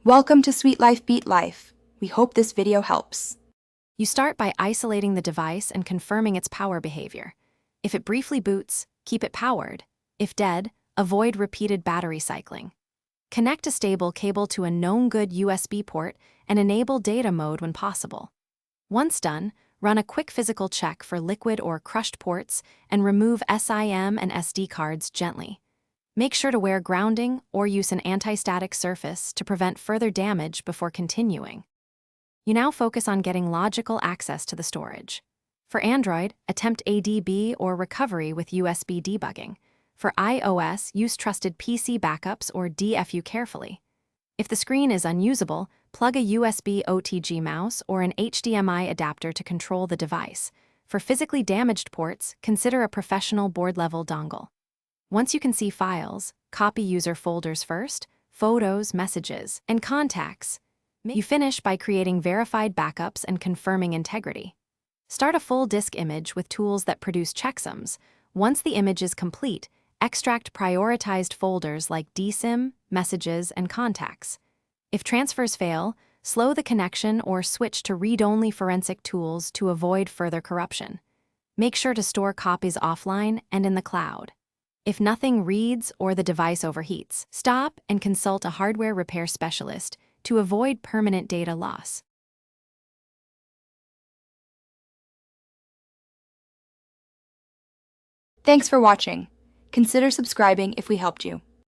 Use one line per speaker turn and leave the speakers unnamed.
Welcome to Sweet Life Beat Life. We hope this video helps.
You start by isolating the device and confirming its power behavior. If it briefly boots, keep it powered. If dead, avoid repeated battery cycling. Connect a stable cable to a known good USB port and enable data mode when possible. Once done, run a quick physical check for liquid or crushed ports and remove SIM and SD cards gently. Make sure to wear grounding or use an anti-static surface to prevent further damage before continuing. You now focus on getting logical access to the storage. For Android, attempt ADB or recovery with USB debugging. For iOS, use trusted PC backups or DFU carefully. If the screen is unusable, plug a USB OTG mouse or an HDMI adapter to control the device. For physically damaged ports, consider a professional board-level dongle. Once you can see files, copy user folders first, photos, messages, and contacts. You finish by creating verified backups and confirming integrity. Start a full disk image with tools that produce checksums. Once the image is complete, extract prioritized folders like DSIM, messages, and contacts. If transfers fail, slow the connection or switch to read-only forensic tools to avoid further corruption. Make sure to store copies offline and in the cloud. If nothing reads or the device overheats, stop and consult a hardware repair specialist to avoid permanent data loss.
Thanks for watching. Consider subscribing if we helped you.